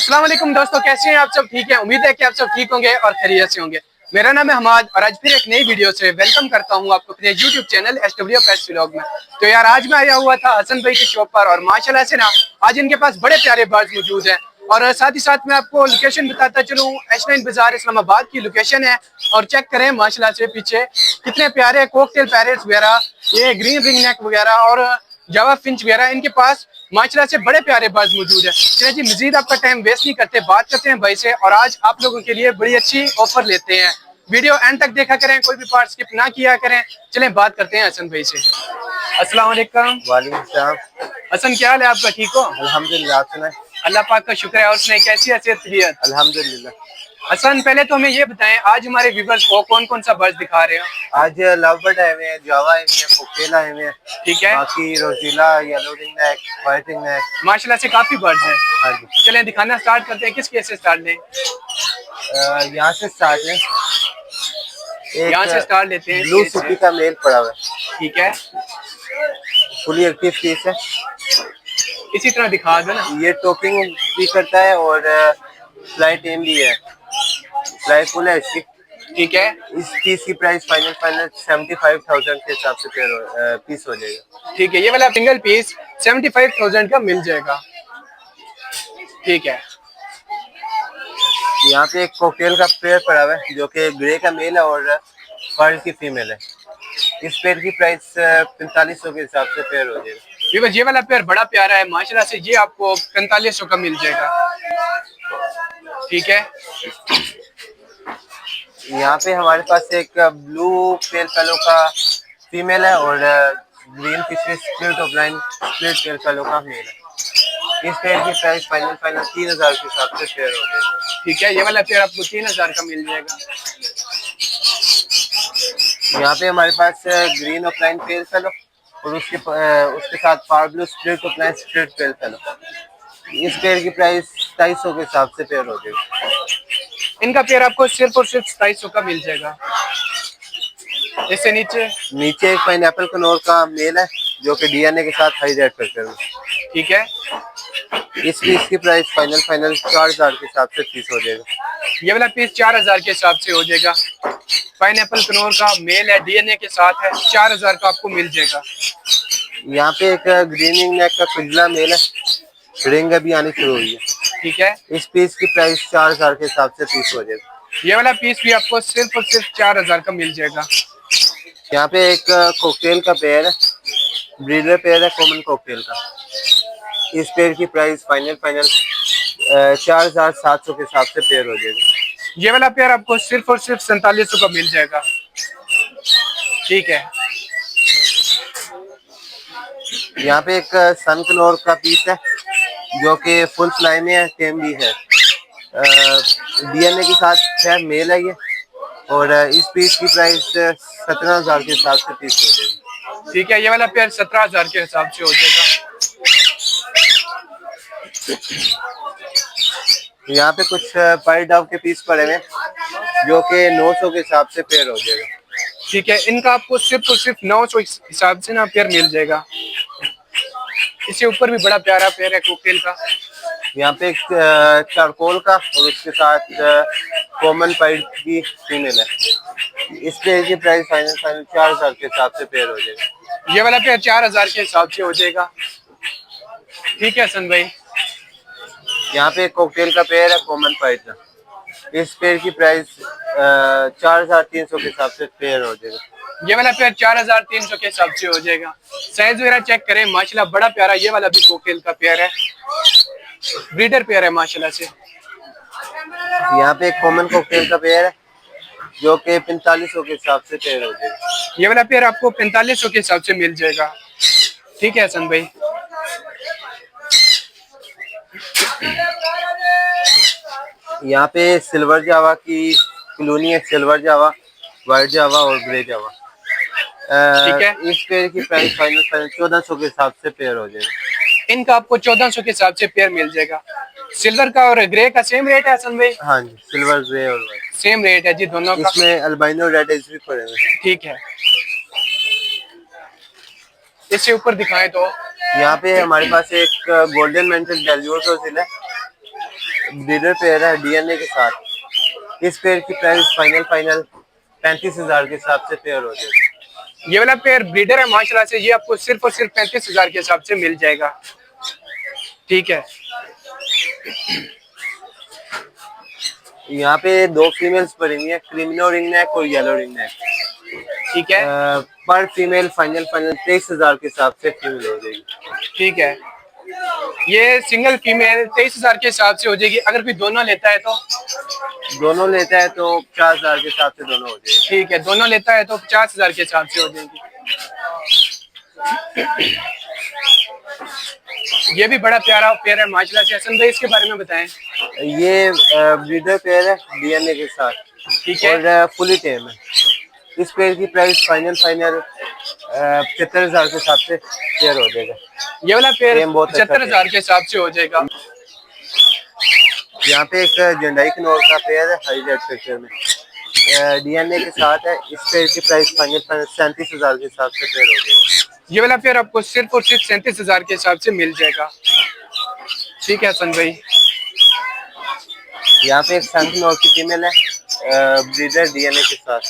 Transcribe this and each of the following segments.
अस्सलाम वालेकुम दोस्तों, कैसे हैं आप सब? ठीक है, उम्मीद है कि आप सब ठीक होंगे और खैरियत से होंगे। मेरा नाम है हमाद और आज फिर एक नई वीडियो से वेलकम करता हूं आपको अपने YouTube channel SW pets vlog में। तो यार आज मैं आया हुआ था हसन भाई की शॉप पर और माशाल्लाह से ना आज इनके पास बड़े प्यारे बर्ड्स मौजूद हैं। और साथ ही साथ मैं आपको लोकेशन बताता चलूँ, H9 बाजार इस्लामाबाद की लोकेशन है। और चेक करें माशाल्लाह से पीछे कितने प्यारे कॉकटेल पैरेट्स वगैरह, ये ग्रीन रिंग नेक वगैरह और जावा फिंच वगैरह इनके पास माशाल्लाह से बड़े प्यारे बर्ड्स मौजूद है। चलिए जी, मजीद आपका टाइम वेस्ट नहीं करते, बात करते हैं भाई से और आज आप लोगों के लिए बड़ी अच्छी ऑफर लेते हैं। वीडियो एंड तक देखा करें, कोई भी पार्ट स्किप ना किया करें। चलें बात करते हैं हसन भाई से। अस्सलाम वालेकुम। वालेकुम सलाम। हसन, क्या हाल है आपका? ठीक हो? अल्हम्दुलिल्लाह, आप सुनाएं? अल्लाह पाक का शुक्र है। और सुनाए, कैसी हैसियत तबीयत? अल्हम्दुलिल्लाह। हसन, पहले तो हमें ये बताएं आज हमारे व्यूवर्स को कौन कौन सा बर्ड दिखा रहे हो? आज लव बर्ड आए हुए हैं, जावा आए हुए हैं, कोकेल आए हुए हैं, ठीक है, बाकी rosella, yellow ring neck, white ring neck. माशाल्लाह से काफी बर्ड्स हैं। हाँ जी। चलें दिखाना स्टार्ट करते हैं। किस केस से स्टार्ट लें? यहाँ से स्टार्ट है। यहाँ से एक स्टार्ट लेते हैं। ब्लू सिटी का मेल पड़ा हुआ है, ठीक है, फुली एक्टिव केस है। इसी तरह दिखा दो ना। ये टोपिंग भी करता है और फ्लाइट एम भी है, फ्लाई फुल है इसकी। ठीक है, इस पीस की प्राइस फाइनल 75,000 के हिसाब से पीस हो जाएगा। ठीक है, ये वाला सिंगल पीस 75,000 का मिल जाएगा। ठीक है, यहाँ पे एक कॉकटेल का पेयर पड़ा हुआ है जो कि ग्रे का मेल है और पर्ल की फीमेल है। इस पेयर की प्राइस 4500 के हिसाब से पेयर हो जाएगा। ये वाला पेयर बड़ा प्यारा है माशाल्लाह से, ये आपको 4500 का मिल जाएगा। ठीक है, यहाँ पे हमारे पास एक ब्लू पेल फेलो का फीमेल है और green fishery split opaline split pale fellow का मेल है। इस पेयर की प्राइस फाइनल 3000 के हिसाब से पेयर हो जाएगा। ठीक है, ये वाला पेयर आपको 3000 का मिल जाएगा। यहाँ पे हमारे पास green opaline pale fallow और उसके साथ powder blue split opaline split pale fallow. इस पेयर की प्राइस 250 के हिसाब से पेयर हो जाएगा। इनका पेयर आपको सिर्फ और सिर्फ 2700 का मिल जाएगा। इससे नीचे एक पाइनएप्पल कनौर का मेल है जो कि डीएनए के साथ हाईलाइट करते हैं। ठीक है, इसकी प्राइस फाइनल 4000 के हिसाब से पीस हो जाएगा। ये वाला पीस 4000 के हिसाब से हो जाएगा। पाइनएप्पल कनौर का मेल है, डीएनए के साथ है, 4000 का आपको मिल जाएगा। यहाँ पे एक ग्रीनिंग नेक का पिजला मेल है, रिंग अभी आनी शुरू हुई है। ठीक है, इस पीस की प्राइस 4000 के हिसाब से पीस हो जाएगा। ये वाला पीस भी आपको सिर्फ और सिर्फ 4000 का मिल जाएगा। यहाँ पे एक कॉकटेल का पेयर है, ब्रीडर पेयर है कॉमन कॉकटेल का। इस पेयर की प्राइस फाइनल 4700 के हिसाब से पेयर हो जाएगा। ये वाला पेयर आपको सिर्फ और सिर्फ 4700 का मिल जाएगा। ठीक है, यहाँ पे एक सनकनौर का पीस है जो कि फुल फ्लाई में है, टेम भी है, डीएनए के साथ है, मेल है ये। और इस पीस की प्राइस 17000 के हिसाब से पीस हो जाएगी। ठीक है, ये वाला पेयर 17000 के हिसाब से हो जाएगा। यहाँ पे कुछ पाई डाव के पीस पड़े हुए जो कि 900 के हिसाब से पेयर हो जाएगा। ठीक है, इनका आपको सिर्फ और सिर्फ 900 हिसाब से ना पेयर मिल जाएगा। इससे ऊपर भी बड़ा प्यारा पेयर है कोकटेल का। यहाँ पे एक चारकोल का और उसके साथ कॉमन पाइड की फीमेल है। इस पेयर की प्राइस फाइनल 4000 के हिसाब से पेयर हो जाएगा। ये वाला पेयर 4000 के हिसाब से हो जाएगा। ठीक है हसन भाई, यहाँ पे एक कॉकटेल का पेयर है कॉमन पाइड का। इस पेयर की प्राइस 4300 के हिसाब से पेयर हो जाएगा। ये वाला पेयर 4300 के हिसाब से हो जाएगा। साइज वगैरह चेक करें, माशाल्लाह बड़ा प्यारा ये वाला भी कोकटेल का पेयर है, ब्रीडर पेयर है माशाल्लाह से। यहाँ पे एक कॉमन कॉकटेल का पेयर है जो कि 4500 के हिसाब से पेयर हो जाएगा। ये वाला पेयर आपको 4500 के हिसाब से मिल जाएगा। ठीक है हसन भाई, यहाँ पे सिल्वर जावा की कॉलोनी है, सिल्वर जावा, व्हाइट जावा और ग्रे जावा। ठीक है, इस पेयर की प्राइस फाइनल 1400 के हिसाब से पेयर हो जाएगा। इनका आपको 1400 के हिसाब से पेयर मिल जाएगा। सिल्वर का और ग्रे का सेम रेट है हसन भाई? हाँ जी, सिल्वर ग्रे और व्हाइट सेम रेट है जी दोनों का। इसमें अल्बाइनो रेड एज भी पड़े हुए। ठीक है, इससे ऊपर दिखाएं तो यहाँ पे हमारे पास एक गोल्डन मेंटल डेल्यूरोसिल है, ब्रीडर पेयर है डीएनए के साथ। इस पेयर की प्राइस फाइनल 35,000 के हिसाब से पेयर हो जाएगी। ये वाला पेयर ब्रीडर है माशाल्लाह से, ये आपको सिर्फ और सिर्फ 35,000 के हिसाब से मिल जाएगा। ठीक है, यहाँ पे 2 फीमेल्स पड़ी हुई है, क्रिमिनो रिंग नेक और येलो रिंग नेक। ठीक है, पर फीमेल फाइनल 23,000 के हिसाब से फीमेल हो जाएगी। ठीक है। ये सिंगल फीमेल 23,000 के हिसाब से हो जाएगी। अगर कोई दोनों लेता है तो? दोनों लेता है तो 50,000 के हिसाब से दोनों हो जाएगी। ठीक है, दोनों लेता है तो 50,000 के हिसाब से हो जाएगी। ये भी बड़ा प्यारा पेयर है माशाल्लाह से। हसन भाई इसके बारे में बताएं। ये ब्रीडर पेयर है डीएनए के साथ। ठीक है, और फुली टेम है। इस पेयर की प्राइस फाइनल 75,000 के हिसाब से पेयर हो जाएगा। ये वाला पेयर टेम बहुत अच्छा 75,000 के हिसाब से हो जाएगा। यहाँ पे एक जंडाई कनौर का पेयर है हाई रेड सेक्टर में, डीएनए के साथ है। इस पेयर की प्राइस फाइनल 37,000 के हिसाब से पेयर हो जाएगा। ये वाला पेयर आपको सिर्फ और सिर्फ 37,000 के हिसाब से मिल जाएगा। ठीक है हसन भाई। यहाँ पे एक सनकनौर की फीमेल है ब्रीडर डीएनए के साथ।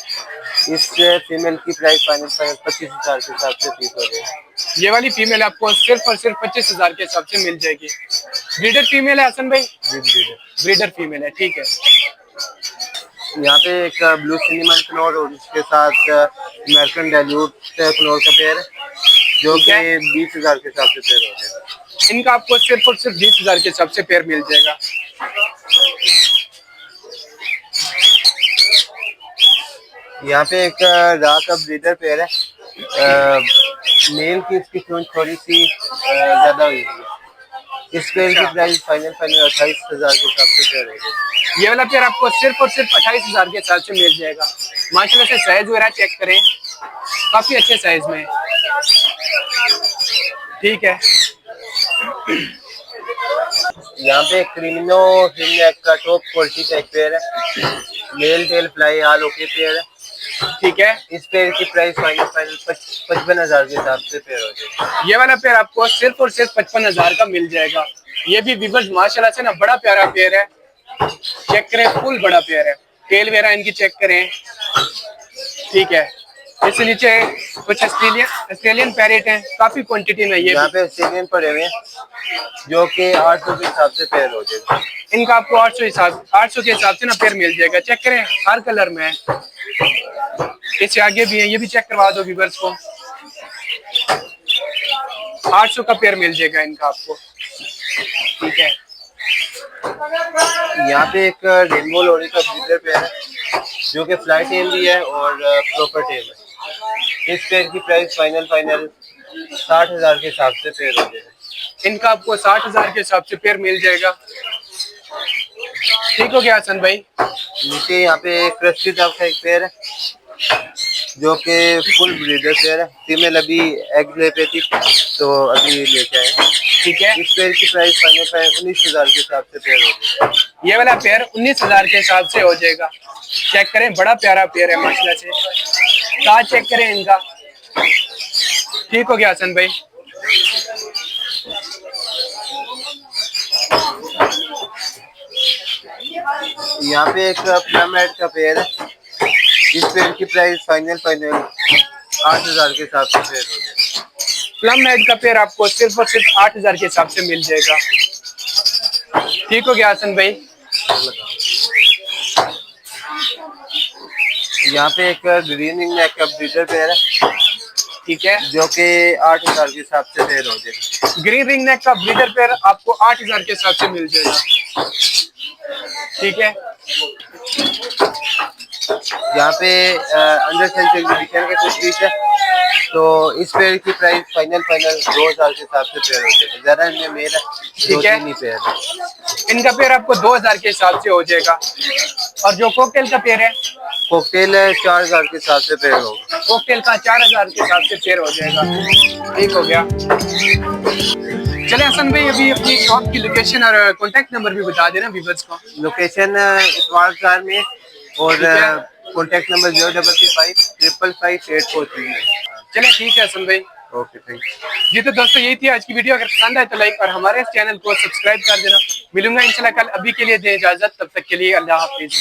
इस फीमेल की प्राइस फाइनल 25,000 के हिसाब से फीस हो जाएगी। ये वाली फीमेल आपको सिर्फ और सिर्फ 25,000 के हिसाब से मिल जाएगी। ब्रीडर फीमेल है हसन भाई? ब्रीडर फीमेल है, ठीक है। यहाँ पे एक ब्लू सिनेमन कनौर और उसके साथ अमेरिकन डाइल्यूट कनौर का पेयर है, जो कि 20,000 के हिसाब से पेयर हो जाएगा। इनका आपको सिर्फ और सिर्फ 20,000 के हिसाब से पेयर मिल जाएगा। यहाँ पे एक रा का ब्रीडर पेयर है, मेल की इसकी चोंच थोड़ी सी ज्यादा हुई है। इस पेयर की प्राइस फाइनल 28,000 के हिसाब से पेयर हो जाएगी। ये वाला पेयर आपको सिर्फ और सिर्फ 28,000 के हिसाब से मिल जाएगा। माशाल्लाह से साइज वगैरह चेक करें, काफी अच्छे साइज में। ठीक है, यहाँ पे क्रिमिनो हिल का टॉप क्वालिटी का एक पेयर है, mail tell fly all okay pair है। ठीक है। इस पेयर की प्राइस फाइनल 55,000 के हिसाब से पेयर हो जाएगी। ये वाला पेयर आपको सिर्फ और सिर्फ 55,000 का मिल जाएगा। ये भी वीवर्स माशाल्लाह से ना बड़ा प्यारा पेयर है। चेक करें, फुल बड़ा पेयर है। टेल वगैरह इनकी चेक करें। ठीक है, इससे नीचे कुछ ऑस्ट्रेलियन पैरेट हैं, काफी क्वांटिटी में। ये यहाँ पे ऑस्ट्रेलियन पड़े हुए हैं, जो कि 800 के हिसाब से पेयर हो जाएगा। इनका आपको 800 के हिसाब से ना पेयर मिल जाएगा। चेक करें, हर कलर में है। इससे आगे भी है, ये भी चेक करवा दो व्यूअर्स को। 800 का पेयर मिल जाएगा इनका आपको। ठीक है, यहाँ पे एक रेनबो लोरी का ब्रीडर पेयर है, जो कि फ्लाई टेल भी है और प्रॉपर टेल है। इस पेयर की प्राइस फाइनल 60,000 के हिसाब से पेयर हो जाएगा। इनका आपको 60,000 के हिसाब से पेयर मिल जाएगा। ठीक हो गया हसन भाई। नीचे यहाँ पे क्रस्टी टॉप का एक पेयर है, जो कि फुल ब्रीडर पेयर है। फीमेल अभी एग ले पे थी, तो अभी लेके आए। ठीक है, इस पेयर की प्राइस फाइनल 19,000 के हिसाब से पेयर हो जाएगा। ये वाला पेयर 19,000 के हिसाब से हो जाएगा। चेक करें, बड़ा प्यारा पेयर है माशाल्लाह से। साथ चेक करें इनका। ठीक हो गया हसन भाई। यहाँ पे एक प्लम हेड का पेयर है। इस पेयर की प्राइस फाइनल 8,000 के हिसाब से पेयर हो जाएगा। प्लम हेड का पेयर आपको सिर्फ और सिर्फ 8,000 के हिसाब से मिल जाएगा। ठीक हो गया हसन भाई। यहाँ पे एक ग्रीन रिंग नेक का ब्रीडर पेयर है, ठीक है, जो कि 8,000 के हिसाब से पेयर हो जाएगा। ग्रीन रिंग नेक का ब्रीडर पेयर आपको 8,000 के हिसाब से मिल जाएगा। ठीक है, यहाँ पे अंडर सेल्स एग्जीबिशन के कुछ पीस है, तो इस पेयर की प्राइस फाइनल 2,000 के हिसाब से पेयर हो जाएगा। ज्यादा इनमें मेल है, ठीक है। नहीं पेयर है। इनका पेयर आपको 2,000 के हिसाब से हो जाएगा। और जो कॉकटेल का पेयर है, कॉकटेल 4,000 के हिसाब से पेयर होगा। कॉकटेल का 4,000 के हिसाब से पेयर हो जाएगा। ठीक हो गया। चले हसन भाई, अभी अपनी शॉप की लोकेशन और कॉन्टैक्ट नंबर भी बता देना व्यूअर्स को। लोकेशन इतवार बाजार में और कॉन्टैक्ट नंबर 055 555 843 है। चले ठीक है हसन भाई। Okay thank you. जी तो दोस्तों यही थी आज की वीडियो, अगर पसंद आए तो लाइक और हमारे इस चैनल को सब्सक्राइब कर देना। मिलूंगा इंशाल्लाह कल, अभी के लिए दें इजाजत, तब तक के लिए अल्लाह हाफिज।